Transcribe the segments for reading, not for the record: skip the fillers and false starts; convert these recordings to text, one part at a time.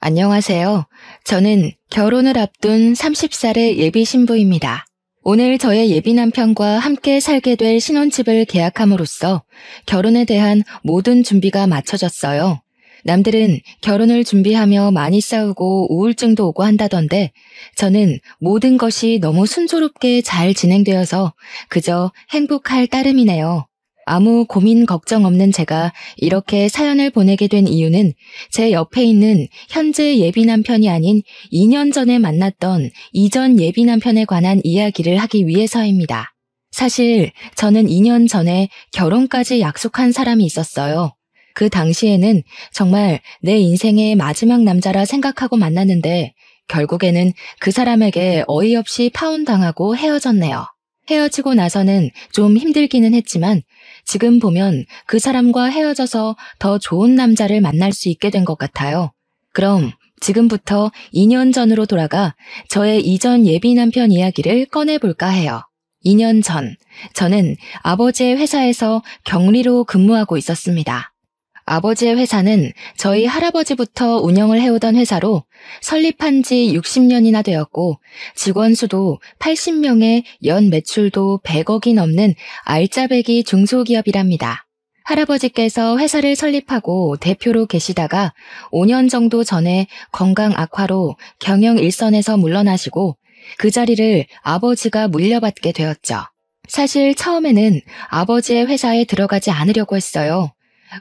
안녕하세요. 저는 결혼을 앞둔 30살의 예비 신부입니다. 오늘 저의 예비 남편과 함께 살게 될 신혼집을 계약함으로써 결혼에 대한 모든 준비가 마쳐졌어요. 남들은 결혼을 준비하며 많이 싸우고 우울증도 오고 한다던데 저는 모든 것이 너무 순조롭게 잘 진행되어서 그저 행복할 따름이네요. 아무 고민 걱정 없는 제가 이렇게 사연을 보내게 된 이유는 제 옆에 있는 현재 예비 남편이 아닌 2년 전에 만났던 이전 예비 남편에 관한 이야기를 하기 위해서입니다. 사실 저는 2년 전에 결혼까지 약속한 사람이 있었어요. 그 당시에는 정말 내 인생의 마지막 남자라 생각하고 만났는데 결국에는 그 사람에게 어이없이 파혼당하고 헤어졌네요. 헤어지고 나서는 좀 힘들기는 했지만 지금 보면 그 사람과 헤어져서 더 좋은 남자를 만날 수 있게 된 것 같아요. 그럼 지금부터 2년 전으로 돌아가 저의 이전 예비 남편 이야기를 꺼내볼까 해요. 2년 전, 저는 아버지의 회사에서 격리로 근무하고 있었습니다. 아버지의 회사는 저희 할아버지부터 운영을 해오던 회사로 설립한 지 60년이나 되었고 직원 수도 80명에 연 매출도 100억이 넘는 알짜배기 중소기업이랍니다. 할아버지께서 회사를 설립하고 대표로 계시다가 5년 정도 전에 건강 악화로 경영 일선에서 물러나시고 그 자리를 아버지가 물려받게 되었죠. 사실 처음에는 아버지의 회사에 들어가지 않으려고 했어요.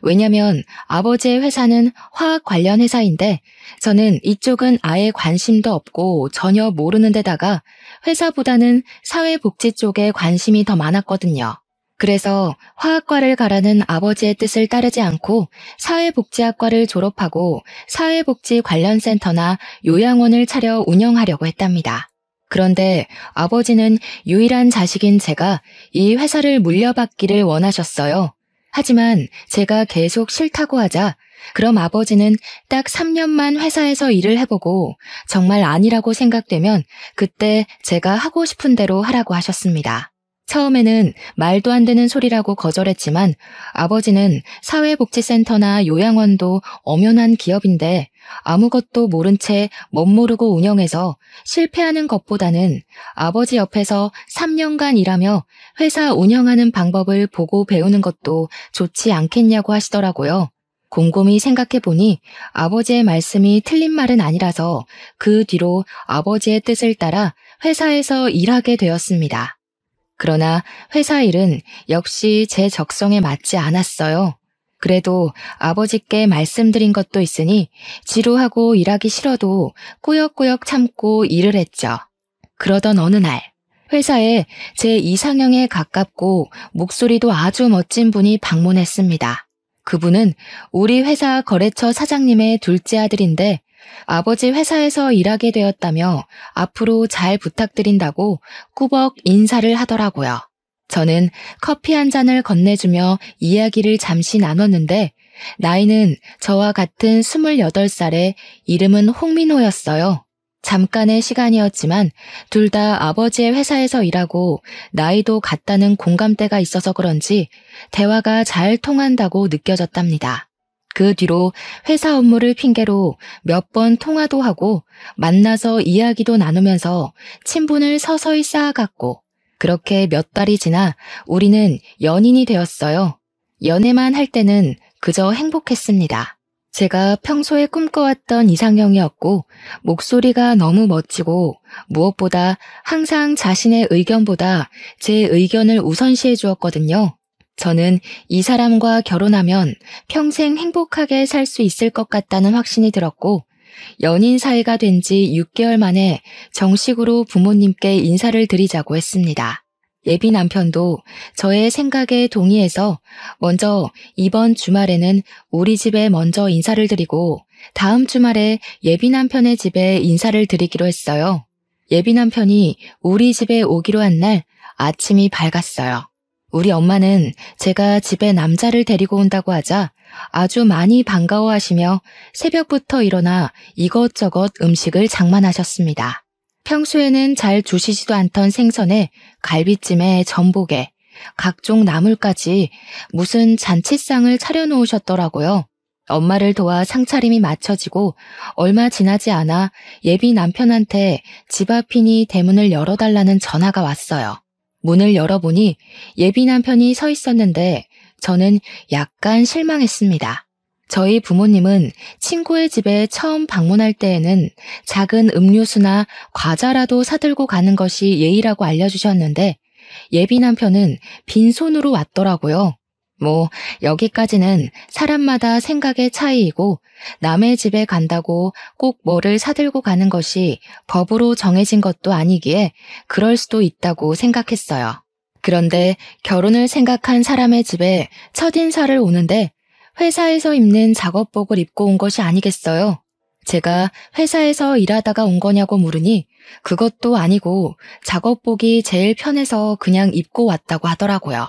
왜냐면 아버지의 회사는 화학 관련 회사인데 저는 이쪽은 아예 관심도 없고 전혀 모르는 데다가 회사보다는 사회복지 쪽에 관심이 더 많았거든요. 그래서 화학과를 가라는 아버지의 뜻을 따르지 않고 사회복지학과를 졸업하고 사회복지 관련 센터나 요양원을 차려 운영하려고 했답니다. 그런데 아버지는 유일한 자식인 제가 이 회사를 물려받기를 원하셨어요. 하지만 제가 계속 싫다고 하자 그럼 아버지는 딱 3년만 회사에서 일을 해보고 정말 아니라고 생각되면 그때 제가 하고 싶은 대로 하라고 하셨습니다. 처음에는 말도 안 되는 소리라고 거절했지만 아버지는 사회복지센터나 요양원도 엄연한 기업인데 아무것도 모른 채 멋모르고 운영해서 실패하는 것보다는 아버지 옆에서 3년간 일하며 회사 운영하는 방법을 보고 배우는 것도 좋지 않겠냐고 하시더라고요. 곰곰이 생각해보니 아버지의 말씀이 틀린 말은 아니라서 그 뒤로 아버지의 뜻을 따라 회사에서 일하게 되었습니다. 그러나 회사 일은 역시 제 적성에 맞지 않았어요. 그래도 아버지께 말씀드린 것도 있으니 지루하고 일하기 싫어도 꾸역꾸역 참고 일을 했죠. 그러던 어느 날 회사에 제 이상형에 가깝고 목소리도 아주 멋진 분이 방문했습니다. 그분은 우리 회사 거래처 사장님의 둘째 아들인데 아버지 회사에서 일하게 되었다며 앞으로 잘 부탁드린다고 꾸벅 인사를 하더라고요. 저는 커피 한 잔을 건네주며 이야기를 잠시 나눴는데 나이는 저와 같은 28살에 이름은 홍민호였어요. 잠깐의 시간이었지만 둘 다 아버지의 회사에서 일하고 나이도 같다는 공감대가 있어서 그런지 대화가 잘 통한다고 느껴졌답니다. 그 뒤로 회사 업무를 핑계로 몇 번 통화도 하고 만나서 이야기도 나누면서 친분을 서서히 쌓아갔고 그렇게 몇 달이 지나 우리는 연인이 되었어요. 연애만 할 때는 그저 행복했습니다. 제가 평소에 꿈꿔왔던 이상형이었고 목소리가 너무 멋지고 무엇보다 항상 자신의 의견보다 제 의견을 우선시해 주었거든요. 저는 이 사람과 결혼하면 평생 행복하게 살 수 있을 것 같다는 확신이 들었고 연인 사이가 된 지 6개월 만에 정식으로 부모님께 인사를 드리자고 했습니다. 예비 남편도 저의 생각에 동의해서 먼저 이번 주말에는 우리 집에 먼저 인사를 드리고 다음 주말에 예비 남편의 집에 인사를 드리기로 했어요. 예비 남편이 우리 집에 오기로 한 날 아침이 밝았어요. 우리 엄마는 제가 집에 남자를 데리고 온다고 하자 아주 많이 반가워하시며 새벽부터 일어나 이것저것 음식을 장만하셨습니다. 평소에는 잘 주시지도 않던 생선에 갈비찜에 전복에 각종 나물까지 무슨 잔치상을 차려놓으셨더라고요. 엄마를 도와 상차림이 마쳐지고 얼마 지나지 않아 예비 남편한테 집 앞이니 대문을 열어달라는 전화가 왔어요. 문을 열어보니 예비 남편이 서 있었는데 저는 약간 실망했습니다. 저희 부모님은 친구의 집에 처음 방문할 때에는 작은 음료수나 과자라도 사들고 가는 것이 예의라고 알려주셨는데 예비 남편은 빈손으로 왔더라고요. 여기까지는 사람마다 생각의 차이이고 남의 집에 간다고 꼭 뭐를 사들고 가는 것이 법으로 정해진 것도 아니기에 그럴 수도 있다고 생각했어요. 그런데 결혼을 생각한 사람의 집에 첫인사를 오는데 회사에서 입는 작업복을 입고 온 것이 아니겠어요? 제가 회사에서 일하다가 온 거냐고 물으니 그것도 아니고 작업복이 제일 편해서 그냥 입고 왔다고 하더라고요.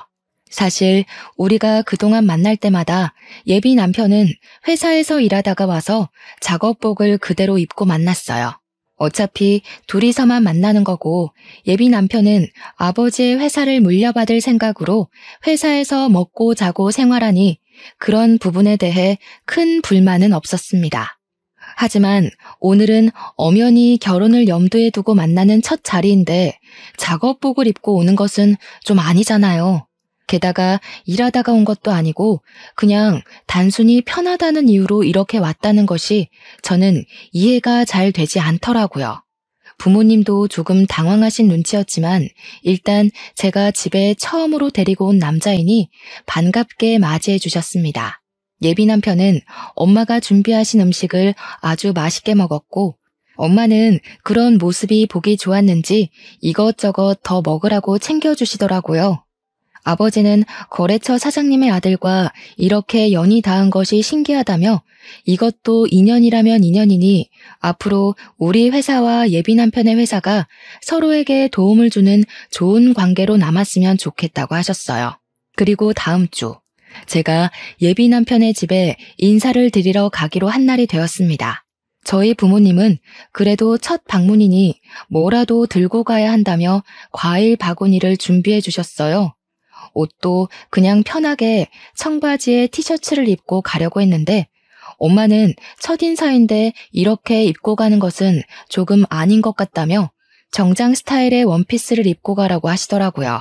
사실 우리가 그동안 만날 때마다 예비 남편은 회사에서 일하다가 와서 작업복을 그대로 입고 만났어요. 어차피 둘이서만 만나는 거고 예비 남편은 아버지의 회사를 물려받을 생각으로 회사에서 먹고 자고 생활하니 그런 부분에 대해 큰 불만은 없었습니다. 하지만 오늘은 엄연히 결혼을 염두에 두고 만나는 첫 자리인데 작업복을 입고 오는 것은 좀 아니잖아요. 게다가 일하다가 온 것도 아니고 그냥 단순히 편하다는 이유로 이렇게 왔다는 것이 저는 이해가 잘 되지 않더라고요. 부모님도 조금 당황하신 눈치였지만 일단 제가 집에 처음으로 데리고 온 남자이니 반갑게 맞이해 주셨습니다. 예비 남편은 엄마가 준비하신 음식을 아주 맛있게 먹었고 엄마는 그런 모습이 보기 좋았는지 이것저것 더 먹으라고 챙겨주시더라고요. 아버지는 거래처 사장님의 아들과 이렇게 연이 닿은 것이 신기하다며 이것도 인연이라면 인연이니 앞으로 우리 회사와 예비 남편의 회사가 서로에게 도움을 주는 좋은 관계로 남았으면 좋겠다고 하셨어요. 그리고 다음 주 제가 예비 남편의 집에 인사를 드리러 가기로 한 날이 되었습니다. 저희 부모님은 그래도 첫 방문이니 뭐라도 들고 가야 한다며 과일 바구니를 준비해 주셨어요. 옷도 그냥 편하게 청바지에 티셔츠를 입고 가려고 했는데 엄마는 첫인사인데 이렇게 입고 가는 것은 조금 아닌 것 같다며 정장 스타일의 원피스를 입고 가라고 하시더라고요.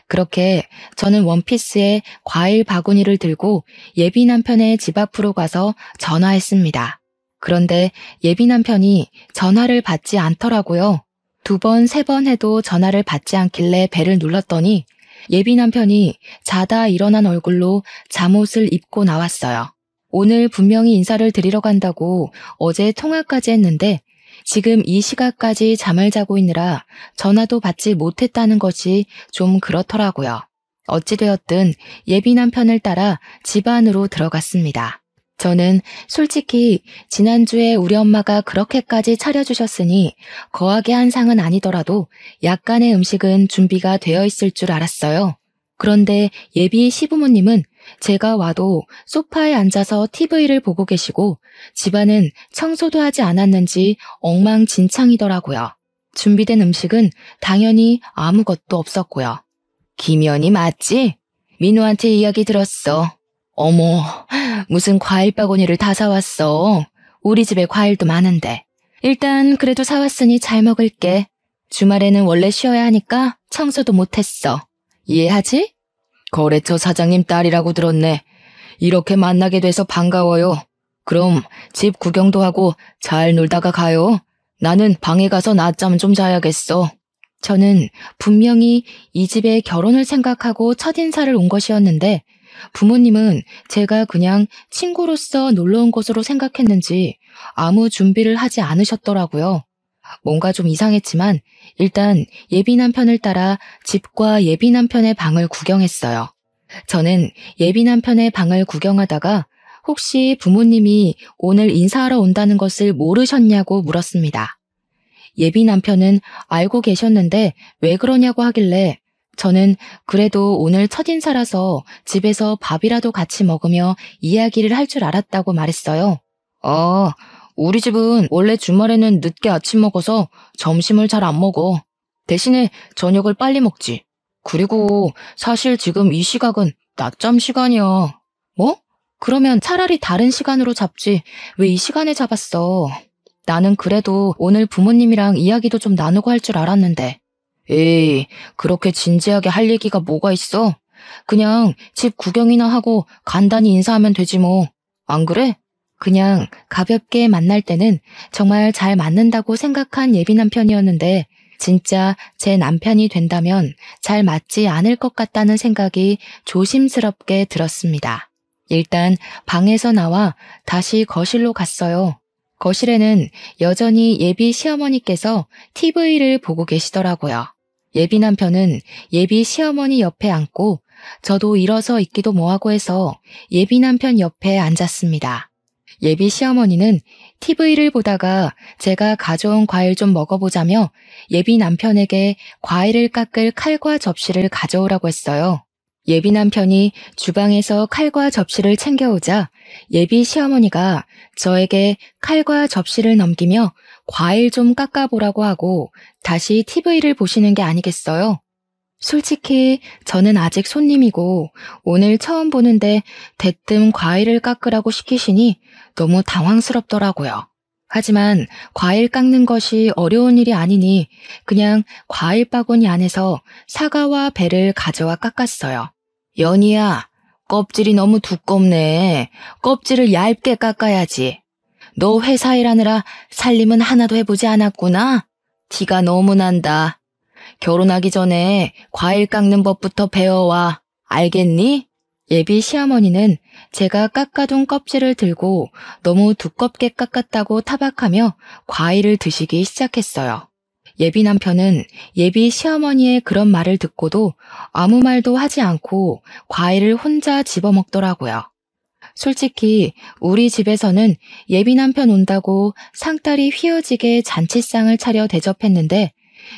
그렇게 저는 원피스에 과일 바구니를 들고 예비 남편의 집 앞으로 가서 전화했습니다. 그런데 예비 남편이 전화를 받지 않더라고요. 2번, 3번 해도 전화를 받지 않길래 벨을 눌렀더니 예비 남편이 자다 일어난 얼굴로 잠옷을 입고 나왔어요. 오늘 분명히 인사를 드리러 간다고 어제 통화까지 했는데 지금 이 시각까지 잠을 자고 있느라 전화도 받지 못했다는 것이 좀 그렇더라고요. 어찌되었든 예비 남편을 따라 집 안으로 들어갔습니다. 저는 솔직히 지난주에 우리 엄마가 그렇게까지 차려주셨으니 거하게 한 상은 아니더라도 약간의 음식은 준비가 되어 있을 줄 알았어요. 그런데 예비 시부모님은 제가 와도 소파에 앉아서 TV를 보고 계시고 집안은 청소도 하지 않았는지 엉망진창이더라고요. 준비된 음식은 당연히 아무것도 없었고요. 김연이 맞지? 민우한테 이야기 들었어. 어머, 무슨 과일 바구니를 다 사왔어. 우리 집에 과일도 많은데. 일단 그래도 사왔으니 잘 먹을게. 주말에는 원래 쉬어야 하니까 청소도 못했어. 이해하지? 거래처 사장님 딸이라고 들었네. 이렇게 만나게 돼서 반가워요. 그럼 집 구경도 하고 잘 놀다가 가요. 나는 방에 가서 낮잠 좀 자야겠어. 저는 분명히 이 집에 결혼을 생각하고 첫인사를 온 것이었는데 부모님은 제가 그냥 친구로서 놀러 온 것으로 생각했는지 아무 준비를 하지 않으셨더라고요. 뭔가 좀 이상했지만 일단 예비 남편을 따라 집과 예비 남편의 방을 구경했어요. 저는 예비 남편의 방을 구경하다가 혹시 부모님이 오늘 인사하러 온다는 것을 모르셨냐고 물었습니다. 예비 남편은 알고 계셨는데 왜 그러냐고 하길래 저는 그래도 오늘 첫인사라서 집에서 밥이라도 같이 먹으며 이야기를 할 줄 알았다고 말했어요. 우리 집은 원래 주말에는 늦게 아침 먹어서 점심을 잘 안 먹어. 대신에 저녁을 빨리 먹지. 그리고 사실 지금 이 시각은 낮잠 시간이야. 뭐? 그러면 차라리 다른 시간으로 잡지 왜 이 시간에 잡았어? 나는 그래도 오늘 부모님이랑 이야기도 좀 나누고 할 줄 알았는데. 에이, 그렇게 진지하게 할 얘기가 뭐가 있어? 그냥 집 구경이나 하고 간단히 인사하면 되지 뭐. 안 그래? 그냥 가볍게 만날 때는 정말 잘 맞는다고 생각한 예비 남편이었는데 진짜 제 남편이 된다면 잘 맞지 않을 것 같다는 생각이 조심스럽게 들었습니다. 일단 방에서 나와 다시 거실로 갔어요. 거실에는 여전히 예비 시어머니께서 TV를 보고 계시더라고요. 예비 남편은 예비 시어머니 옆에 앉고 저도 일어서 있기도 뭐하고 해서 예비 남편 옆에 앉았습니다. 예비 시어머니는 TV를 보다가 제가 가져온 과일 좀 먹어보자며 예비 남편에게 과일을 깎을 칼과 접시를 가져오라고 했어요. 예비 남편이 주방에서 칼과 접시를 챙겨오자 예비 시어머니가 저에게 칼과 접시를 넘기며 과일 좀 깎아보라고 하고 다시 TV를 보시는 게 아니겠어요? 솔직히 저는 아직 손님이고 오늘 처음 보는데 대뜸 과일을 깎으라고 시키시니 너무 당황스럽더라고요. 하지만 과일 깎는 것이 어려운 일이 아니니 그냥 과일 바구니 안에서 사과와 배를 가져와 깎았어요. 연희야, 껍질이 너무 두껍네. 껍질을 얇게 깎아야지. 너 회사 일하느라 살림은 하나도 해보지 않았구나? 티가 너무 난다. 결혼하기 전에 과일 깎는 법부터 배워와. 알겠니? 예비 시어머니는 제가 깎아둔 껍질을 들고 너무 두껍게 깎았다고 타박하며 과일을 드시기 시작했어요. 예비 남편은 예비 시어머니의 그런 말을 듣고도 아무 말도 하지 않고 과일을 혼자 집어먹더라고요. 솔직히 우리 집에서는 예비 남편 온다고 상다리 휘어지게 잔치상을 차려 대접했는데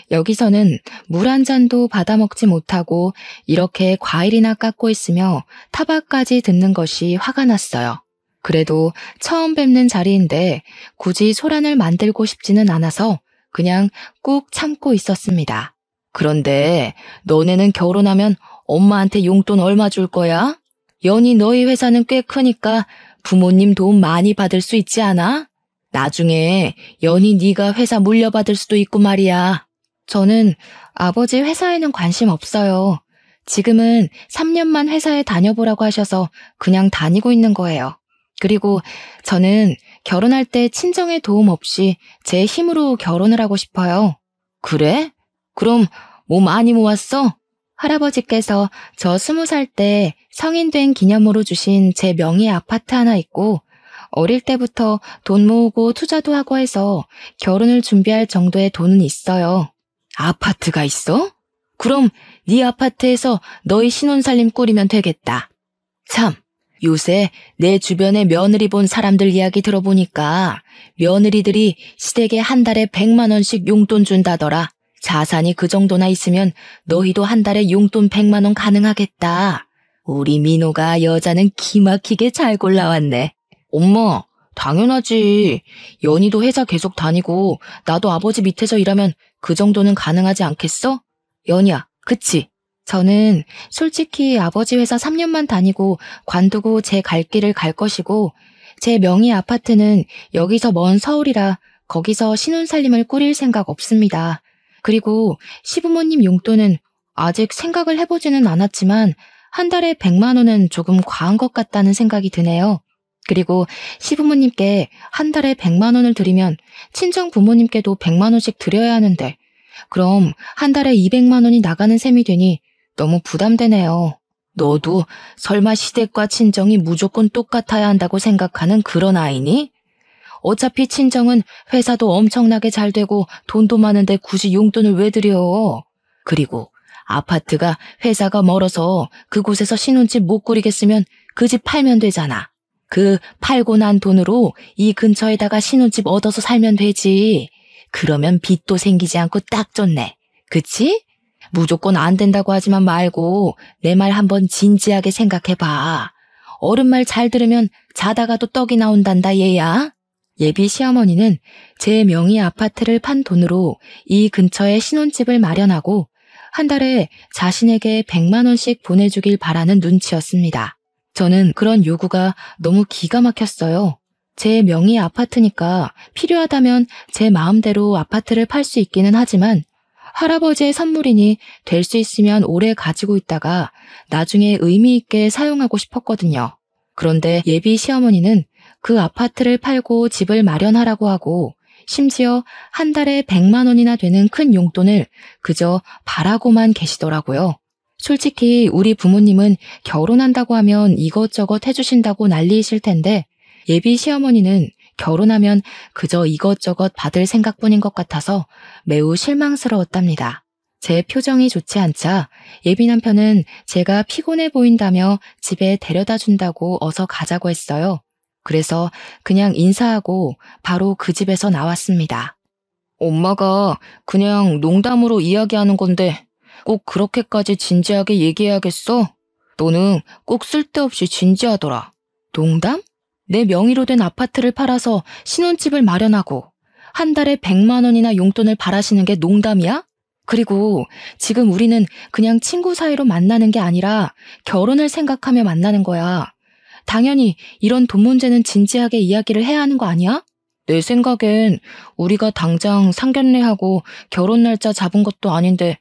여기서는 물 한 잔도 받아 먹지 못하고 이렇게 과일이나 깎고 있으며 타박까지 듣는 것이 화가 났어요. 그래도 처음 뵙는 자리인데 굳이 소란을 만들고 싶지는 않아서 그냥 꾹 참고 있었습니다. 그런데 너네는 결혼하면 엄마한테 용돈 얼마 줄 거야? 연희 너희 회사는 꽤 크니까 부모님 도움 많이 받을 수 있지 않아? 나중에 연희 네가 회사 물려받을 수도 있고 말이야. 저는 아버지 회사에는 관심 없어요. 지금은 3년만 회사에 다녀보라고 하셔서 그냥 다니고 있는 거예요. 그리고 저는 결혼할 때 친정의 도움 없이 제 힘으로 결혼을 하고 싶어요. 그래? 그럼 뭐 많이 모았어? 할아버지께서 저 20살 때 성인 된 기념으로 주신 제 명의 아파트 하나 있고 어릴 때부터 돈 모으고 투자도 하고 해서 결혼을 준비할 정도의 돈은 있어요. 아파트가 있어? 그럼 네 아파트에서 너희 신혼살림 꾸리면 되겠다. 참, 요새 내 주변에 며느리 본 사람들 이야기 들어보니까 며느리들이 시댁에 한 달에 100만 원씩 용돈 준다더라. 자산이 그 정도나 있으면 너희도 한 달에 용돈 100만 원 가능하겠다. 우리 민호가 여자는 기막히게 잘 골라왔네. 엄마, 당연하지. 연희도 회사 계속 다니고 나도 아버지 밑에서 일하면 그 정도는 가능하지 않겠어? 연희야, 그치? 저는 솔직히 아버지 회사 3년만 다니고 관두고 제 갈 길을 갈 것이고 제 명의 아파트는 여기서 먼 서울이라 거기서 신혼살림을 꾸릴 생각 없습니다. 그리고 시부모님 용돈은 아직 생각을 해보지는 않았지만 한 달에 100만 원은 조금 과한 것 같다는 생각이 드네요. 그리고 시부모님께 한 달에 100만 원을 드리면 친정 부모님께도 100만 원씩 드려야 하는데 그럼 한 달에 200만 원이 나가는 셈이 되니 너무 부담되네요. 너도 설마 시댁과 친정이 무조건 똑같아야 한다고 생각하는 그런 아이니? 어차피 친정은 회사도 엄청나게 잘 되고 돈도 많은데 굳이 용돈을 왜 드려? 그리고 아파트가 회사가 멀어서 그곳에서 신혼집 못 꾸리겠으면 그 집 팔면 되잖아. 그 팔고 난 돈으로 이 근처에다가 신혼집 얻어서 살면 되지. 그러면 빚도 생기지 않고 딱 좋네. 그치? 무조건 안 된다고 하지만 말고 내 말 한번 진지하게 생각해봐. 어른 말 잘 들으면 자다가도 떡이 나온단다 얘야. 예비 시어머니는 제 명의 아파트를 판 돈으로 이 근처에 신혼집을 마련하고 한 달에 자신에게 100만 원씩 보내주길 바라는 눈치였습니다. 저는 그런 요구가 너무 기가 막혔어요. 제 명의 아파트니까 필요하다면 제 마음대로 아파트를 팔 수 있기는 하지만 할아버지의 선물이니 될 수 있으면 오래 가지고 있다가 나중에 의미 있게 사용하고 싶었거든요. 그런데 예비 시어머니는 그 아파트를 팔고 집을 마련하라고 하고 심지어 한 달에 100만 원이나 되는 큰 용돈을 그저 바라고만 계시더라고요. 솔직히 우리 부모님은 결혼한다고 하면 이것저것 해주신다고 난리이실 텐데 예비 시어머니는 결혼하면 그저 이것저것 받을 생각뿐인 것 같아서 매우 실망스러웠답니다. 제 표정이 좋지 않자 예비 남편은 제가 피곤해 보인다며 집에 데려다 준다고 어서 가자고 했어요. 그래서 그냥 인사하고 바로 그 집에서 나왔습니다. 엄마가 그냥 농담으로 이야기하는 건데 꼭 그렇게까지 진지하게 얘기해야겠어? 너는 꼭 쓸데없이 진지하더라. 농담? 내 명의로 된 아파트를 팔아서 신혼집을 마련하고 한 달에 100만 원이나 용돈을 바라시는 게 농담이야? 그리고 지금 우리는 그냥 친구 사이로 만나는 게 아니라 결혼을 생각하며 만나는 거야. 당연히 이런 돈 문제는 진지하게 이야기를 해야 하는 거 아니야? 내 생각엔 우리가 당장 상견례하고 결혼 날짜 잡은 것도 아닌데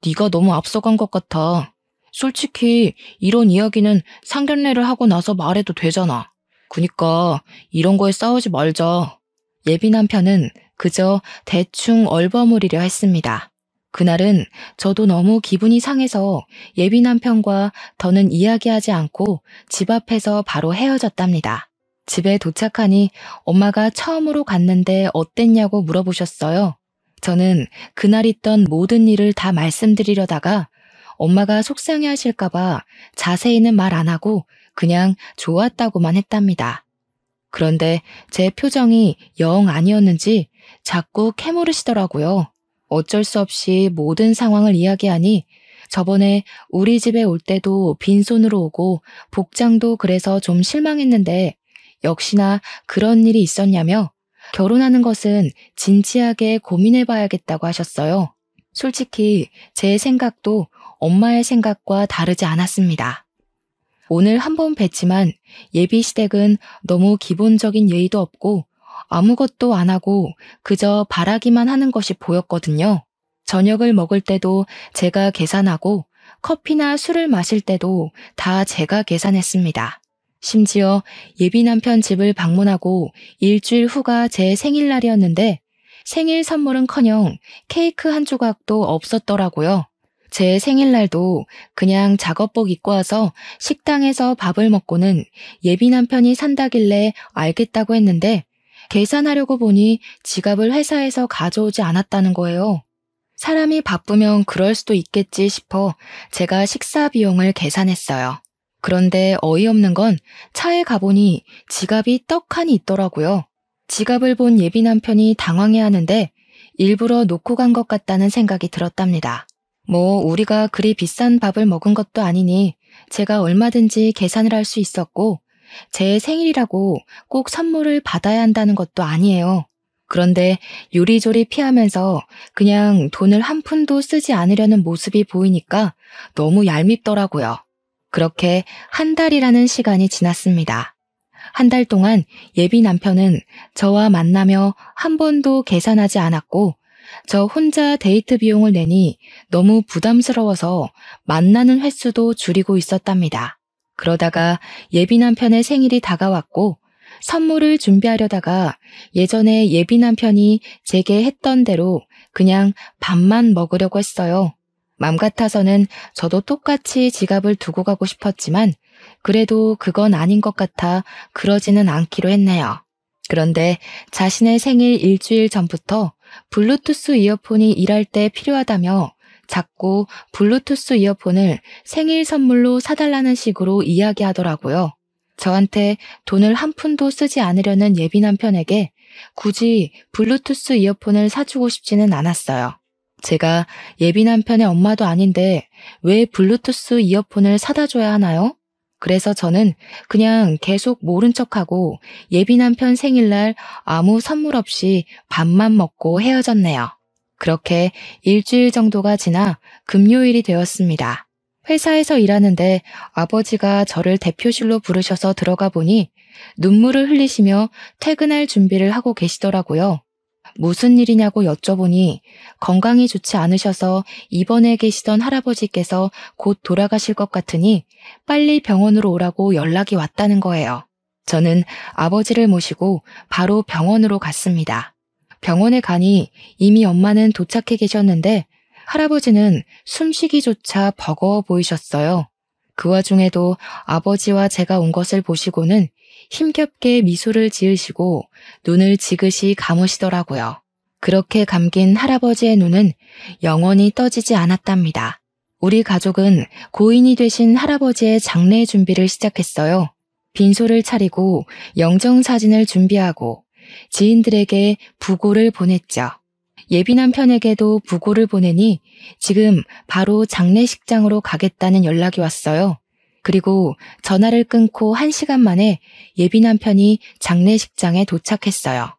네가 너무 앞서간 것 같아. 솔직히 이런 이야기는 상견례를 하고 나서 말해도 되잖아. 그니까 이런 거에 싸우지 말자. 예비 남편은 그저 대충 얼버무리려 했습니다. 그날은 저도 너무 기분이 상해서 예비 남편과 더는 이야기하지 않고 집 앞에서 바로 헤어졌답니다. 집에 도착하니 엄마가 처음으로 갔는데 어땠냐고 물어보셨어요. 저는 그날 있던 모든 일을 다 말씀드리려다가 엄마가 속상해하실까봐 자세히는 말 안 하고 그냥 좋았다고만 했답니다. 그런데 제 표정이 영 아니었는지 자꾸 캐물으시더라고요. 어쩔 수 없이 모든 상황을 이야기하니 저번에 우리 집에 올 때도 빈손으로 오고 복장도 그래서 좀 실망했는데 역시나 그런 일이 있었냐며 결혼하는 것은 진지하게 고민해봐야겠다고 하셨어요. 솔직히 제 생각도 엄마의 생각과 다르지 않았습니다. 오늘 한 번 뵀지만 예비 시댁은 너무 기본적인 예의도 없고 아무것도 안 하고 그저 바라기만 하는 것이 보였거든요. 저녁을 먹을 때도 제가 계산하고 커피나 술을 마실 때도 다 제가 계산했습니다. 심지어 예비 남편 집을 방문하고 일주일 후가 제 생일날이었는데 생일 선물은커녕 케이크 한 조각도 없었더라고요. 제 생일날도 그냥 작업복 입고 와서 식당에서 밥을 먹고는 예비 남편이 산다길래 알겠다고 했는데 계산하려고 보니 지갑을 회사에서 가져오지 않았다는 거예요. 사람이 바쁘면 그럴 수도 있겠지 싶어 제가 식사 비용을 계산했어요. 그런데 어이없는 건 차에 가보니 지갑이 떡하니 있더라고요. 지갑을 본 예비 남편이 당황해하는데 일부러 놓고 간 것 같다는 생각이 들었답니다. 뭐 우리가 그리 비싼 밥을 먹은 것도 아니니 제가 얼마든지 계산을 할 수 있었고 제 생일이라고 꼭 선물을 받아야 한다는 것도 아니에요. 그런데 요리조리 피하면서 그냥 돈을 한 푼도 쓰지 않으려는 모습이 보이니까 너무 얄밉더라고요. 그렇게 한 달이라는 시간이 지났습니다. 한 달 동안 예비 남편은 저와 만나며 한 번도 계산하지 않았고 저 혼자 데이트 비용을 내니 너무 부담스러워서 만나는 횟수도 줄이고 있었답니다. 그러다가 예비 남편의 생일이 다가왔고 선물을 준비하려다가 예전에 예비 남편이 제게 했던 대로 그냥 밥만 먹으려고 했어요. 맘 같아서는 저도 똑같이 지갑을 두고 가고 싶었지만 그래도 그건 아닌 것 같아 그러지는 않기로 했네요. 그런데 자신의 생일 일주일 전부터 블루투스 이어폰이 일할 때 필요하다며 자꾸 블루투스 이어폰을 생일 선물로 사달라는 식으로 이야기하더라고요. 저한테 돈을 한 푼도 쓰지 않으려는 예비 남편에게 굳이 블루투스 이어폰을 사주고 싶지는 않았어요. 제가 예비 남편의 엄마도 아닌데 왜 블루투스 이어폰을 사다 줘야 하나요? 그래서 저는 그냥 계속 모른 척하고 예비 남편 생일날 아무 선물 없이 밥만 먹고 헤어졌네요. 그렇게 일주일 정도가 지나 금요일이 되었습니다. 회사에서 일하는데 아버지가 저를 대표실로 부르셔서 들어가 보니 눈물을 흘리시며 퇴근할 준비를 하고 계시더라고요. 무슨 일이냐고 여쭤보니 건강이 좋지 않으셔서 입원해 계시던 할아버지께서 곧 돌아가실 것 같으니 빨리 병원으로 오라고 연락이 왔다는 거예요. 저는 아버지를 모시고 바로 병원으로 갔습니다. 병원에 가니 이미 엄마는 도착해 계셨는데 할아버지는 숨쉬기조차 버거워 보이셨어요. 그 와중에도 아버지와 제가 온 것을 보시고는 힘겹게 미소를 지으시고 눈을 지그시 감으시더라고요. 그렇게 감긴 할아버지의 눈은 영원히 떠지지 않았답니다. 우리 가족은 고인이 되신 할아버지의 장례 준비를 시작했어요. 빈소를 차리고 영정사진을 준비하고 지인들에게 부고를 보냈죠. 예비 남편에게도 부고를 보내니 지금 바로 장례식장으로 가겠다는 연락이 왔어요. 그리고 전화를 끊고 1시간 만에 예비 남편이 장례식장에 도착했어요.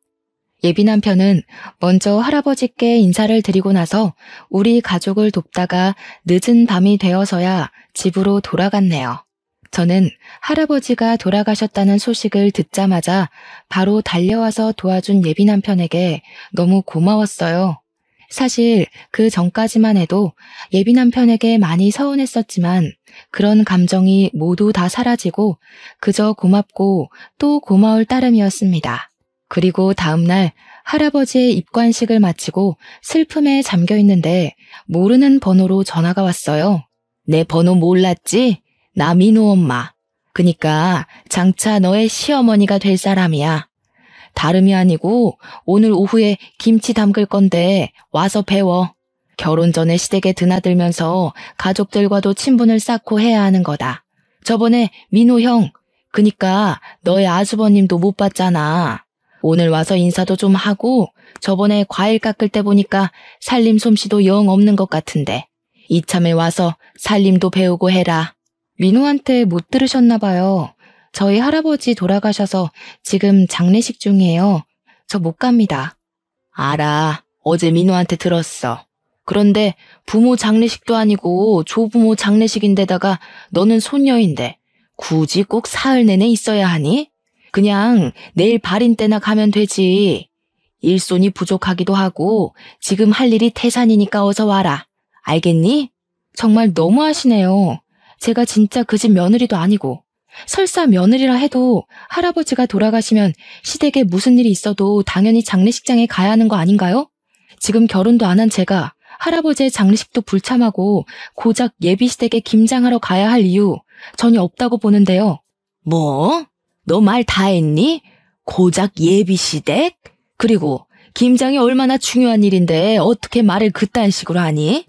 예비 남편은 먼저 할아버지께 인사를 드리고 나서 우리 가족을 돕다가 늦은 밤이 되어서야 집으로 돌아갔네요. 저는 할아버지가 돌아가셨다는 소식을 듣자마자 바로 달려와서 도와준 예비 남편에게 너무 고마웠어요. 사실 그 전까지만 해도 예비 남편에게 많이 서운했었지만 그런 감정이 모두 다 사라지고 그저 고맙고 또 고마울 따름이었습니다. 그리고 다음날 할아버지의 입관식을 마치고 슬픔에 잠겨 있는데 모르는 번호로 전화가 왔어요. 내 번호 몰랐지? 나 민호 엄마. 그니까 장차 너의 시어머니가 될 사람이야. 다름이 아니고 오늘 오후에 김치 담글 건데 와서 배워. 결혼 전에 시댁에 드나들면서 가족들과도 친분을 쌓고 해야 하는 거다. 저번에 민호 형, 그니까 너의 아주버님도 못 봤잖아. 오늘 와서 인사도 좀 하고 저번에 과일 깎을 때 보니까 살림 솜씨도 영 없는 것 같은데 이참에 와서 살림도 배우고 해라. 민호한테 못 들으셨나 봐요. 저희 할아버지 돌아가셔서 지금 장례식 중이에요. 저 못 갑니다. 알아. 어제 민호한테 들었어. 그런데 부모 장례식도 아니고 조부모 장례식인데다가 너는 손녀인데 굳이 꼭 사흘 내내 있어야 하니? 그냥 내일 발인 때나 가면 되지. 일손이 부족하기도 하고 지금 할 일이 태산이니까 어서 와라. 알겠니? 정말 너무하시네요. 제가 진짜 그 집 며느리도 아니고 설사 며느리라 해도 할아버지가 돌아가시면 시댁에 무슨 일이 있어도 당연히 장례식장에 가야 하는 거 아닌가요? 지금 결혼도 안 한 제가 할아버지의 장례식도 불참하고 고작 예비시댁에 김장하러 가야 할 이유 전혀 없다고 보는데요. 뭐? 너 말 다 했니? 고작 예비시댁? 그리고 김장이 얼마나 중요한 일인데 어떻게 말을 그딴 식으로 하니?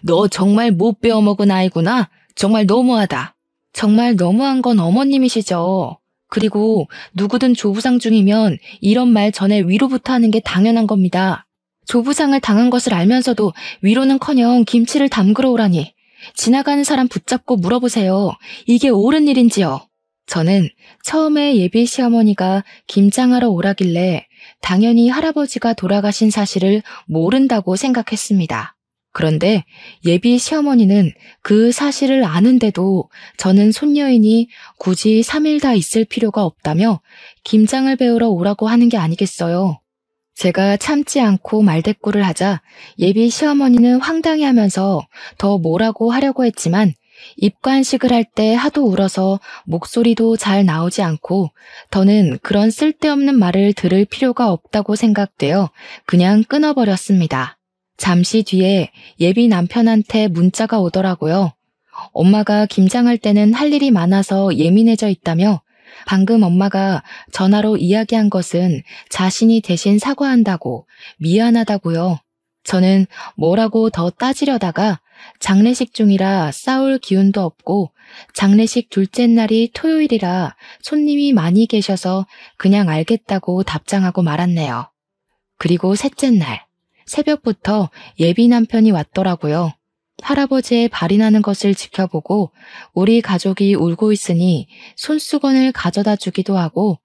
너 정말 못 배워먹은 아이구나. 정말 너무하다. 정말 너무한 건 어머님이시죠. 그리고 누구든 조부상 중이면 이런 말 전에 위로부터 하는 게 당연한 겁니다. 조부상을 당한 것을 알면서도 위로는커녕 김치를 담그러 오라니. 지나가는 사람 붙잡고 물어보세요. 이게 옳은 일인지요? 저는 처음에 예비 시어머니가 김장하러 오라길래 당연히 할아버지가 돌아가신 사실을 모른다고 생각했습니다. 그런데 예비 시어머니는 그 사실을 아는데도 저는 손녀이니 굳이 3일 다 있을 필요가 없다며 김장을 배우러 오라고 하는 게 아니겠어요. 제가 참지 않고 말대꾸를 하자 예비 시어머니는 황당해하면서 더 뭐라고 하려고 했지만 입관식을 할 때 하도 울어서 목소리도 잘 나오지 않고 더는 그런 쓸데없는 말을 들을 필요가 없다고 생각되어 그냥 끊어버렸습니다. 잠시 뒤에 예비 남편한테 문자가 오더라고요. 엄마가 김장할 때는 할 일이 많아서 예민해져 있다며 방금 엄마가 전화로 이야기한 것은 자신이 대신 사과한다고 미안하다고요. 저는 뭐라고 더 따지려다가 장례식 중이라 싸울 기운도 없고 장례식 둘째 날이 토요일이라 손님이 많이 계셔서 그냥 알겠다고 답장하고 말았네요. 그리고 셋째 날 새벽부터 예비 남편이 왔더라고요. 할아버지의 발이 나는 것을 지켜보고 우리 가족이 울고 있으니 손수건을 가져다 주기도 하고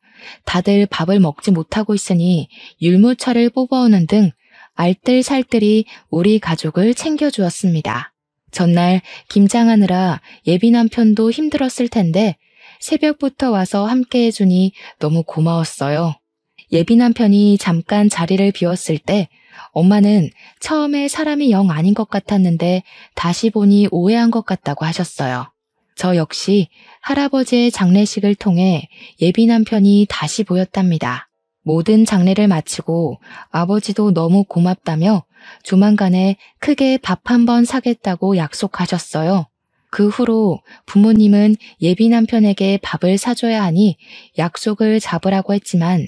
다들 밥을 먹지 못하고 있으니 율무차를 뽑아오는 등 알뜰살뜰히 우리 가족을 챙겨주었습니다. 전날 김장하느라 예비 남편도 힘들었을 텐데 새벽부터 와서 함께 해주니 너무 고마웠어요. 예비 남편이 잠깐 자리를 비웠을 때 엄마는 처음에 사람이 영 아닌 것 같았는데 다시 보니 오해한 것 같다고 하셨어요. 저 역시 할아버지의 장례식을 통해 예비 남편이 다시 보였답니다. 모든 장례를 마치고 아버지도 너무 고맙다며 조만간에 크게 밥 한 번 사겠다고 약속하셨어요. 그 후로 부모님은 예비 남편에게 밥을 사줘야 하니 약속을 잡으라고 했지만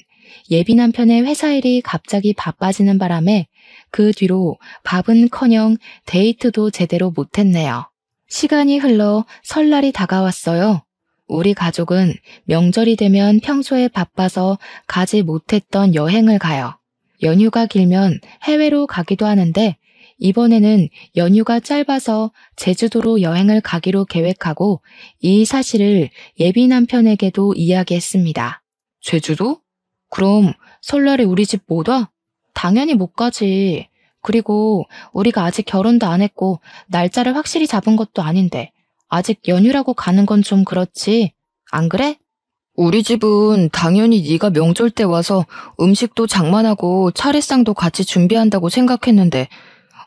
예비 남편의 회사 일이 갑자기 바빠지는 바람에 그 뒤로 밥은커녕 데이트도 제대로 못했네요. 시간이 흘러 설날이 다가왔어요. 우리 가족은 명절이 되면 평소에 바빠서 가지 못했던 여행을 가요. 연휴가 길면 해외로 가기도 하는데 이번에는 연휴가 짧아서 제주도로 여행을 가기로 계획하고 이 사실을 예비 남편에게도 이야기했습니다. 제주도? 그럼 설날에 우리 집 못 와? 당연히 못 가지. 그리고 우리가 아직 결혼도 안 했고 날짜를 확실히 잡은 것도 아닌데 아직 연휴라고 가는 건 좀 그렇지. 안 그래? 우리 집은 당연히 네가 명절 때 와서 음식도 장만하고 차례상도 같이 준비한다고 생각했는데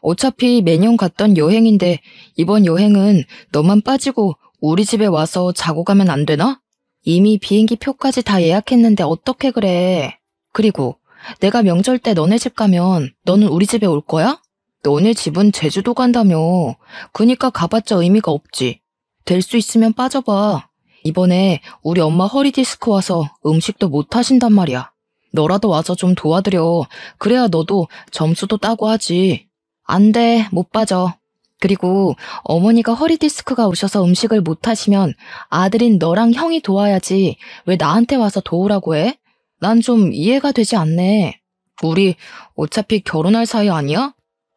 어차피 매년 갔던 여행인데 이번 여행은 너만 빠지고 우리 집에 와서 자고 가면 안 되나? 이미 비행기 표까지 다 예약했는데 어떻게 그래. 그리고 내가 명절 때 너네 집 가면 너는 우리 집에 올 거야? 너네 집은 제주도 간다며. 그니까 가봤자 의미가 없지. 될 수 있으면 빠져봐. 이번에 우리 엄마 허리 디스크 와서 음식도 못 하신단 말이야. 너라도 와서 좀 도와드려. 그래야 너도 점수도 따고 하지. 안 돼, 못 빠져. 그리고 어머니가 허리 디스크가 오셔서 음식을 못 하시면 아들인 너랑 형이 도와야지 왜 나한테 와서 도우라고 해? 난 좀 이해가 되지 않네. 우리 어차피 결혼할 사이 아니야?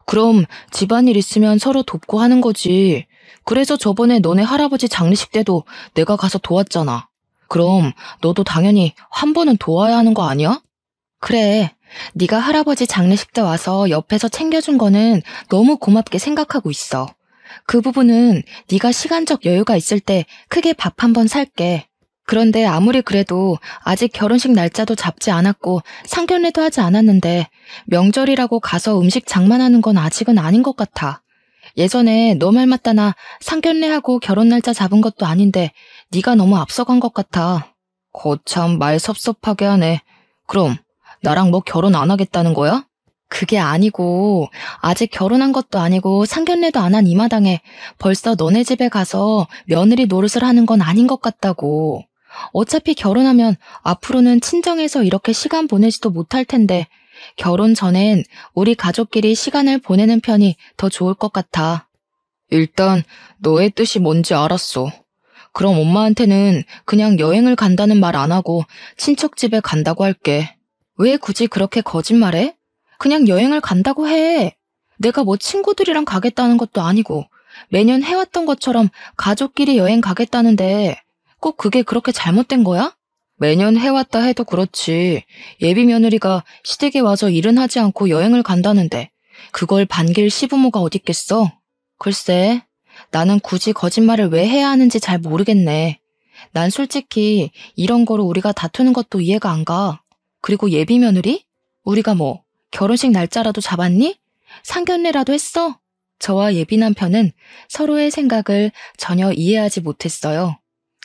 그럼 집안일 있으면 서로 돕고 하는 거지. 그래서 저번에 너네 할아버지 장례식 때도 내가 가서 도왔잖아. 그럼 너도 당연히 한 번은 도와야 하는 거 아니야? 그래. 네가 할아버지 장례식 때 와서 옆에서 챙겨준 거는 너무 고맙게 생각하고 있어. 그 부분은 네가 시간적 여유가 있을 때 크게 밥 한 번 살게. 그런데 아무리 그래도 아직 결혼식 날짜도 잡지 않았고 상견례도 하지 않았는데 명절이라고 가서 음식 장만하는 건 아직은 아닌 것 같아. 예전에 너 말 맞다 나 상견례하고 결혼 날짜 잡은 것도 아닌데 네가 너무 앞서간 것 같아. 거참 말 섭섭하게 하네. 그럼 나랑 뭐 결혼 안 하겠다는 거야? 그게 아니고 아직 결혼한 것도 아니고 상견례도 안 한 이 마당에 벌써 너네 집에 가서 며느리 노릇을 하는 건 아닌 것 같다고. 어차피 결혼하면 앞으로는 친정에서 이렇게 시간 보내지도 못할 텐데 결혼 전엔 우리 가족끼리 시간을 보내는 편이 더 좋을 것 같아. 일단 너의 뜻이 뭔지 알았어. 그럼 엄마한테는 그냥 여행을 간다는 말 안 하고 친척 집에 간다고 할게. 왜 굳이 그렇게 거짓말해? 그냥 여행을 간다고 해. 내가 뭐 친구들이랑 가겠다는 것도 아니고 매년 해왔던 것처럼 가족끼리 여행 가겠다는데 꼭 그게 그렇게 잘못된 거야? 매년 해왔다 해도 그렇지. 예비 며느리가 시댁에 와서 일은 하지 않고 여행을 간다는데 그걸 반길 시부모가 어딨겠어? 글쎄, 나는 굳이 거짓말을 왜 해야 하는지 잘 모르겠네. 난 솔직히 이런 거로 우리가 다투는 것도 이해가 안 가. 그리고 예비 며느리? 우리가 뭐 결혼식 날짜라도 잡았니? 상견례라도 했어? 저와 예비 남편은 서로의 생각을 전혀 이해하지 못했어요.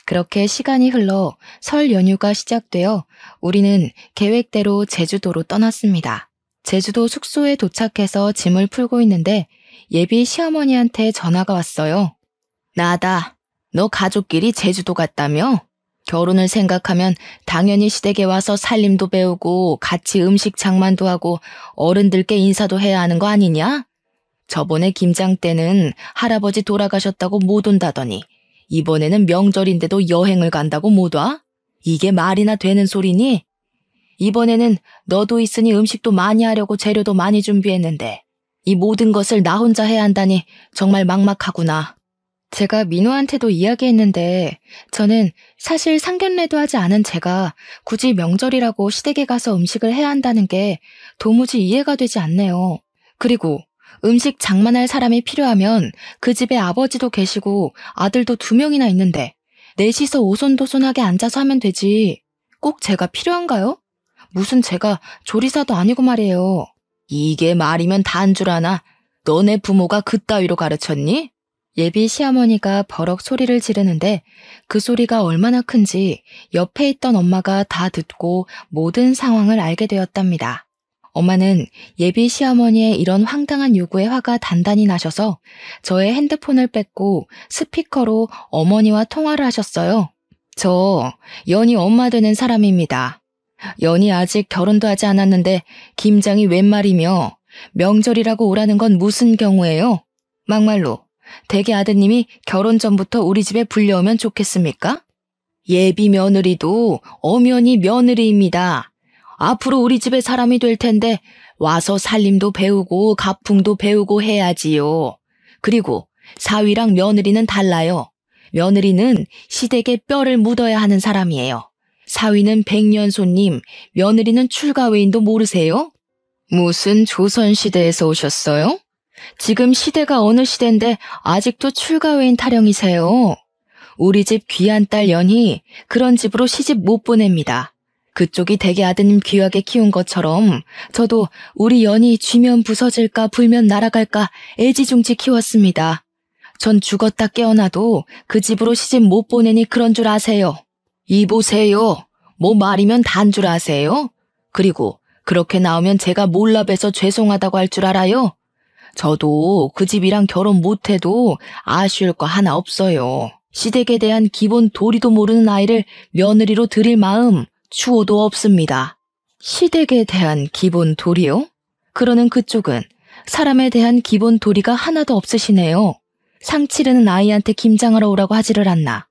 그렇게 시간이 흘러 설 연휴가 시작되어 우리는 계획대로 제주도로 떠났습니다. 제주도 숙소에 도착해서 짐을 풀고 있는데 예비 시어머니한테 전화가 왔어요. 나다. 너 가족끼리 제주도 갔다며? 결혼을 생각하면 당연히 시댁에 와서 살림도 배우고 같이 음식 장만도 하고 어른들께 인사도 해야 하는 거 아니냐? 저번에 김장 때는 할아버지 돌아가셨다고 못 온다더니 이번에는 명절인데도 여행을 간다고 못 와? 이게 말이나 되는 소리니? 이번에는 너도 있으니 음식도 많이 하려고 재료도 많이 준비했는데 이 모든 것을 나 혼자 해야 한다니 정말 막막하구나. 제가 민호한테도 이야기했는데 저는 사실 상견례도 하지 않은 제가 굳이 명절이라고 시댁에 가서 음식을 해야 한다는 게 도무지 이해가 되지 않네요. 그리고 음식 장만할 사람이 필요하면 그 집에 아버지도 계시고 아들도 2명이나 있는데 넷이서 오손도손하게 앉아서 하면 되지. 꼭 제가 필요한가요? 무슨 제가 조리사도 아니고 말이에요. 이게 말이면 다인 줄 아나? 너네 부모가 그따위로 가르쳤니? 예비 시어머니가 버럭 소리를 지르는데 그 소리가 얼마나 큰지 옆에 있던 엄마가 다 듣고 모든 상황을 알게 되었답니다. 엄마는 예비 시어머니의 이런 황당한 요구에 화가 단단히 나셔서 저의 핸드폰을 뺏고 스피커로 어머니와 통화를 하셨어요. 저 연희 엄마 되는 사람입니다. 연희 아직 결혼도 하지 않았는데 김장이 웬 말이며 명절이라고 오라는 건 무슨 경우예요? 막말로 대개 아드님이 결혼 전부터 우리 집에 불려오면 좋겠습니까? 예비 며느리도 엄연히 며느리입니다. 앞으로 우리 집에 사람이 될 텐데 와서 살림도 배우고 가풍도 배우고 해야지요. 그리고 사위랑 며느리는 달라요. 며느리는 시댁에 뼈를 묻어야 하는 사람이에요. 사위는 백년손님, 며느리는 출가외인도 모르세요? 무슨 조선시대에서 오셨어요? 지금 시대가 어느 시대인데 아직도 출가외인 타령이세요. 우리 집 귀한 딸 연희 그런 집으로 시집 못 보냅니다. 그쪽이 대개 아드님 귀하게 키운 것처럼 저도 우리 연희 쥐면 부서질까 불면 날아갈까 애지중지 키웠습니다. 전 죽었다 깨어나도 그 집으로 시집 못 보내니 그런 줄 아세요. 이보세요. 뭐 말이면 단 줄 아세요? 그리고 그렇게 나오면 제가 몰라봬서 죄송하다고 할 줄 알아요? 저도 그 집이랑 결혼 못해도 아쉬울 거 하나 없어요. 시댁에 대한 기본 도리도 모르는 아이를 며느리로 들일 마음 추호도 없습니다. 시댁에 대한 기본 도리요? 그러는 그쪽은 사람에 대한 기본 도리가 하나도 없으시네요. 상 치르는 아이한테 김장하러 오라고 하지를 않나.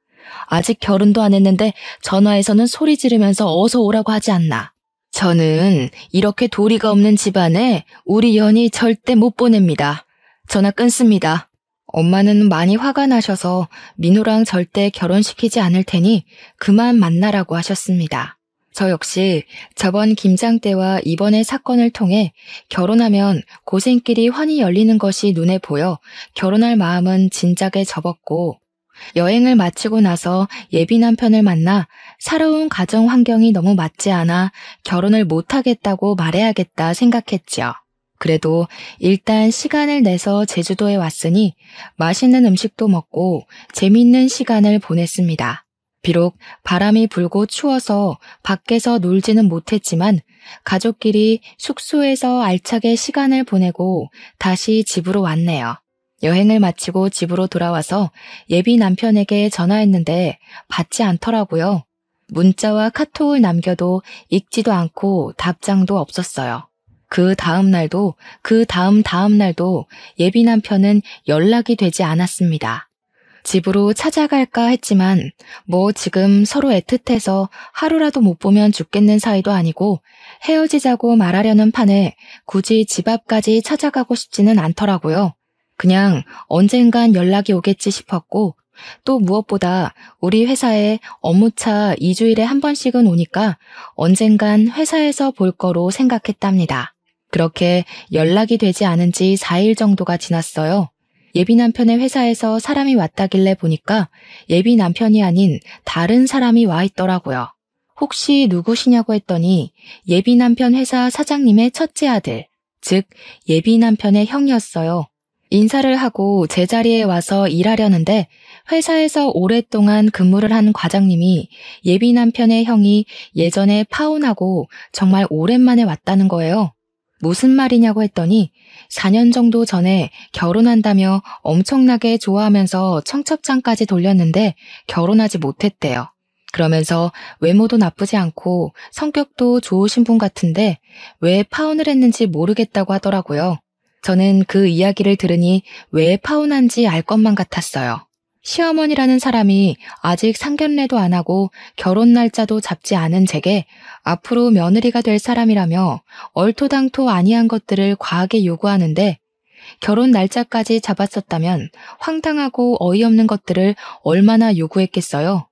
아직 결혼도 안 했는데 전화해서는 소리 지르면서 어서 오라고 하지 않나. 저는 이렇게 도리가 없는 집안에 우리 연희 절대 못 보냅니다. 전화 끊습니다. 엄마는 많이 화가 나셔서 민호랑 절대 결혼시키지 않을 테니 그만 만나라고 하셨습니다. 저 역시 저번 김장 때와 이번의 사건을 통해 결혼하면 고생길이 환히 열리는 것이 눈에 보여 결혼할 마음은 진작에 접었고, 여행을 마치고 나서 예비 남편을 만나 살아온 가정 환경이 너무 맞지 않아 결혼을 못하겠다고 말해야겠다 생각했죠. 그래도 일단 시간을 내서 제주도에 왔으니 맛있는 음식도 먹고 재미있는 시간을 보냈습니다. 비록 바람이 불고 추워서 밖에서 놀지는 못했지만 가족끼리 숙소에서 알차게 시간을 보내고 다시 집으로 왔네요. 여행을 마치고 집으로 돌아와서 예비 남편에게 전화했는데 받지 않더라고요. 문자와 카톡을 남겨도 읽지도 않고 답장도 없었어요. 그 다음 날도 그 다음 날도 예비 남편은 연락이 되지 않았습니다. 집으로 찾아갈까 했지만 뭐 지금 서로 애틋해서 하루라도 못 보면 죽겠는 사이도 아니고 헤어지자고 말하려는 판에 굳이 집 앞까지 찾아가고 싶지는 않더라고요. 그냥 언젠간 연락이 오겠지 싶었고, 또 무엇보다 우리 회사에 업무차 2주일에 한 번씩은 오니까 언젠간 회사에서 볼 거로 생각했답니다. 그렇게 연락이 되지 않은 지 4일 정도가 지났어요. 예비 남편의 회사에서 사람이 왔다길래 보니까 예비 남편이 아닌 다른 사람이 와 있더라고요. 혹시 누구시냐고 했더니 예비 남편 회사 사장님의 첫째 아들, 즉 예비 남편의 형이었어요. 인사를 하고 제자리에 와서 일하려는데 회사에서 오랫동안 근무를 한 과장님이 예비 남편의 형이 예전에 파혼하고 정말 오랜만에 왔다는 거예요. 무슨 말이냐고 했더니 4년 정도 전에 결혼한다며 엄청나게 좋아하면서 청첩장까지 돌렸는데 결혼하지 못했대요. 그러면서 외모도 나쁘지 않고 성격도 좋으신 분 같은데 왜 파혼을 했는지 모르겠다고 하더라고요. 저는 그 이야기를 들으니 왜 파혼한지 알 것만 같았어요. 시어머니라는 사람이 아직 상견례도 안 하고 결혼 날짜도 잡지 않은 제게 앞으로 며느리가 될 사람이라며 얼토당토 아니한 것들을 과하게 요구하는데 결혼 날짜까지 잡았었다면 황당하고 어이없는 것들을 얼마나 요구했겠어요.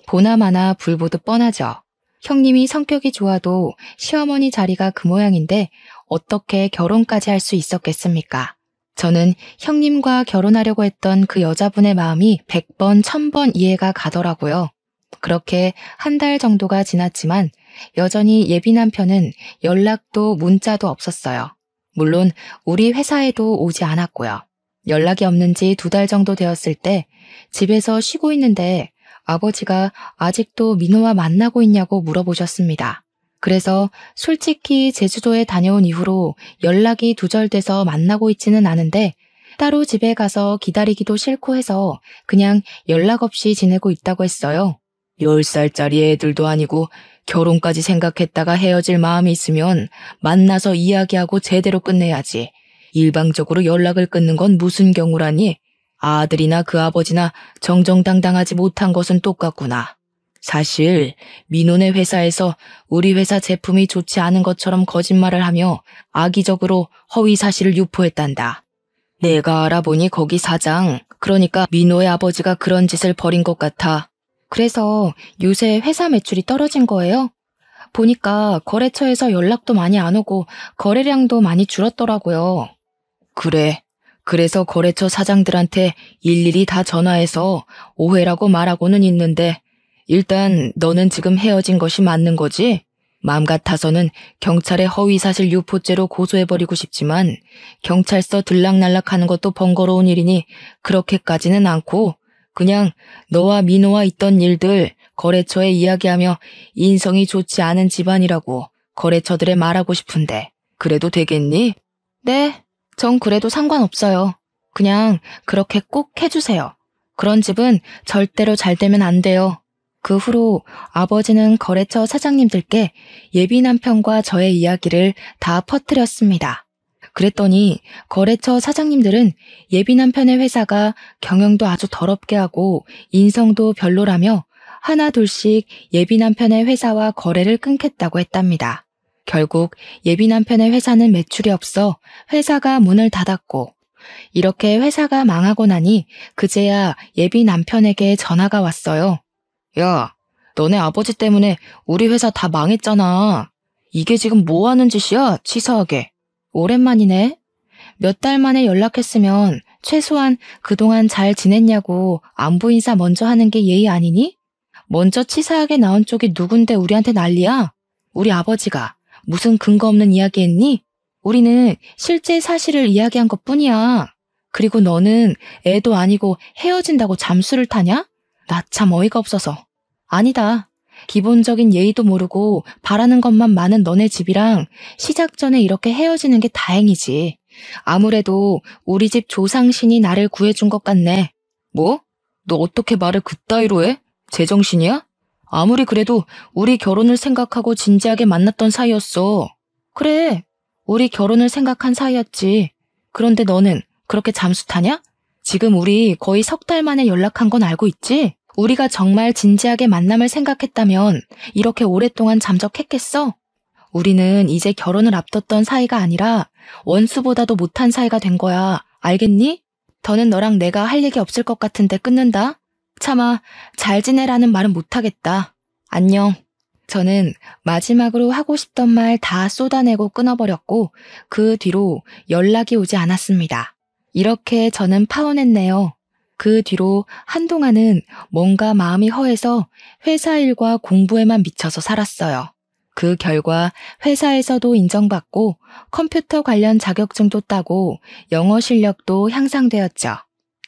보나마나 불보듯 뻔하죠. 형님이 성격이 좋아도 시어머니 자리가 그 모양인데 어떻게 결혼까지 할 수 있었겠습니까? 저는 형님과 결혼하려고 했던 그 여자분의 마음이 100번, 1000번 이해가 가더라고요. 그렇게 한 달 정도가 지났지만 여전히 예비 남편은 연락도 문자도 없었어요. 물론 우리 회사에도 오지 않았고요. 연락이 없는 지 2달 정도 되었을 때 집에서 쉬고 있는데 아버지가 아직도 민호와 만나고 있냐고 물어보셨습니다. 그래서 솔직히 제주도에 다녀온 이후로 연락이 두절돼서 만나고 있지는 않은데 따로 집에 가서 기다리기도 싫고 해서 그냥 연락 없이 지내고 있다고 했어요. 10살짜리 애들도 아니고 결혼까지 생각했다가 헤어질 마음이 있으면 만나서 이야기하고 제대로 끝내야지. 일방적으로 연락을 끊는 건 무슨 경우라니? 아들이나 그 아버지나 정정당당하지 못한 것은 똑같구나. 사실 민호네 회사에서 우리 회사 제품이 좋지 않은 것처럼 거짓말을 하며 악의적으로 허위 사실을 유포했단다. 내가 알아보니 거기 사장, 그러니까 민호의 아버지가 그런 짓을 벌인 것 같아. 그래서 요새 회사 매출이 떨어진 거예요? 보니까 거래처에서 연락도 많이 안 오고 거래량도 많이 줄었더라고요. 그래. 그래서 거래처 사장들한테 일일이 다 전화해서 오해라고 말하고는 있는데 일단 너는 지금 헤어진 것이 맞는 거지? 마음 같아서는 경찰에 허위사실 유포죄로 고소해버리고 싶지만 경찰서 들락날락하는 것도 번거로운 일이니 그렇게까지는 않고 그냥 너와 민호와 있던 일들 거래처에 이야기하며 인성이 좋지 않은 집안이라고 거래처들에 말하고 싶은데 그래도 되겠니? 네, 전 그래도 상관없어요. 그냥 그렇게 꼭 해주세요. 그런 집은 절대로 잘 되면 안 돼요. 그 후로 아버지는 거래처 사장님들께 예비 남편과 저의 이야기를 다 퍼뜨렸습니다. 그랬더니 거래처 사장님들은 예비 남편의 회사가 경영도 아주 더럽게 하고 인성도 별로라며 하나둘씩 예비 남편의 회사와 거래를 끊겠다고 했답니다. 결국 예비 남편의 회사는 매출이 없어 회사가 문을 닫았고 이렇게 회사가 망하고 나니 그제야 예비 남편에게 전화가 왔어요. 야, 너네 아버지 때문에 우리 회사 다 망했잖아. 이게 지금 뭐 하는 짓이야, 치사하게. 오랜만이네. 몇 달 만에 연락했으면 최소한 그동안 잘 지냈냐고 안부 인사 먼저 하는 게 예의 아니니? 먼저 치사하게 나온 쪽이 누군데 우리한테 난리야? 우리 아버지가 무슨 근거 없는 이야기 했니? 우리는 실제 사실을 이야기한 것뿐이야. 그리고 너는 애도 아니고 헤어진다고 잠수를 타냐? 나 참 어이가 없어서. 아니다. 기본적인 예의도 모르고 바라는 것만 많은 너네 집이랑 시작 전에 이렇게 헤어지는 게 다행이지. 아무래도 우리 집 조상신이 나를 구해준 것 같네. 뭐? 너 어떻게 말을 그따위로 해? 제정신이야? 아무리 그래도 우리 결혼을 생각하고 진지하게 만났던 사이였어. 그래, 우리 결혼을 생각한 사이였지. 그런데 너는 그렇게 잠수 타냐? 지금 우리 거의 3달 만에 연락한 건 알고 있지? 우리가 정말 진지하게 만남을 생각했다면 이렇게 오랫동안 잠적했겠어? 우리는 이제 결혼을 앞뒀던 사이가 아니라 원수보다도 못한 사이가 된 거야. 알겠니? 더는 너랑 내가 할 얘기 없을 것 같은데 끊는다. 차마 잘 지내라는 말은 못하겠다. 안녕. 저는 마지막으로 하고 싶던 말 다 쏟아내고 끊어버렸고 그 뒤로 연락이 오지 않았습니다. 이렇게 저는 파혼했네요. 그 뒤로 한동안은 뭔가 마음이 허해서 회사 일과 공부에만 미쳐서 살았어요. 그 결과 회사에서도 인정받고 컴퓨터 관련 자격증도 따고 영어 실력도 향상되었죠.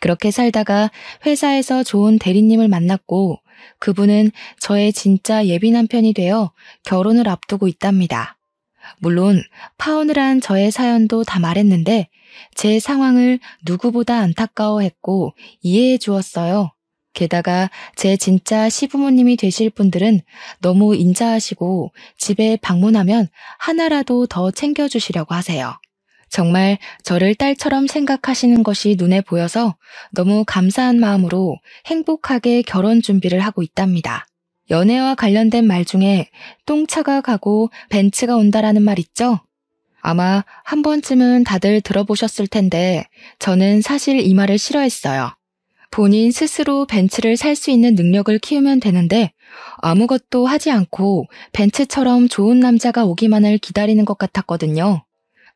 그렇게 살다가 회사에서 좋은 대리님을 만났고 그분은 저의 진짜 예비 남편이 되어 결혼을 앞두고 있답니다. 물론 파혼을 한 저의 사연도 다 말했는데 제 상황을 누구보다 안타까워했고 이해해 주었어요. 게다가 제 진짜 시부모님이 되실 분들은 너무 인자하시고 집에 방문하면 하나라도 더 챙겨주시려고 하세요. 정말 저를 딸처럼 생각하시는 것이 눈에 보여서 너무 감사한 마음으로 행복하게 결혼 준비를 하고 있답니다. 연애와 관련된 말 중에 똥차가 가고 벤츠가 온다라는 말 있죠? 아마 한 번쯤은 다들 들어보셨을 텐데 저는 사실 이 말을 싫어했어요. 본인 스스로 벤츠를 살 수 있는 능력을 키우면 되는데 아무것도 하지 않고 벤츠처럼 좋은 남자가 오기만을 기다리는 것 같았거든요.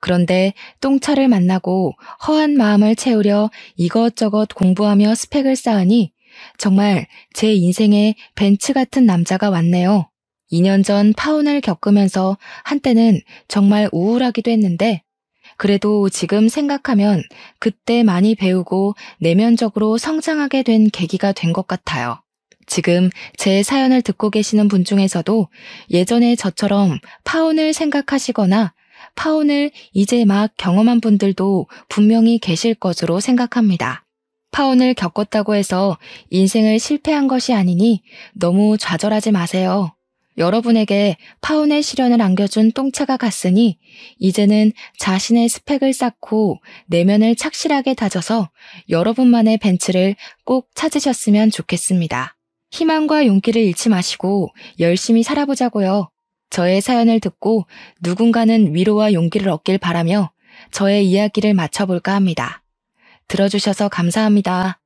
그런데 똥차를 만나고 허한 마음을 채우려 이것저것 공부하며 스펙을 쌓으니 정말 제 인생에 벤츠 같은 남자가 왔네요. 2년 전 파혼을 겪으면서 한때는 정말 우울하기도 했는데 그래도 지금 생각하면 그때 많이 배우고 내면적으로 성장하게 된 계기가 된 것 같아요. 지금 제 사연을 듣고 계시는 분 중에서도 예전에 저처럼 파혼을 생각하시거나 파혼을 이제 막 경험한 분들도 분명히 계실 것으로 생각합니다. 파혼을 겪었다고 해서 인생을 실패한 것이 아니니 너무 좌절하지 마세요. 여러분에게 파혼의 시련을 안겨준 똥차가 갔으니 이제는 자신의 스펙을 쌓고 내면을 착실하게 다져서 여러분만의 벤츠를 꼭 찾으셨으면 좋겠습니다. 희망과 용기를 잃지 마시고 열심히 살아보자고요. 저의 사연을 듣고 누군가는 위로와 용기를 얻길 바라며 저의 이야기를 마쳐볼까 합니다. 들어주셔서 감사합니다.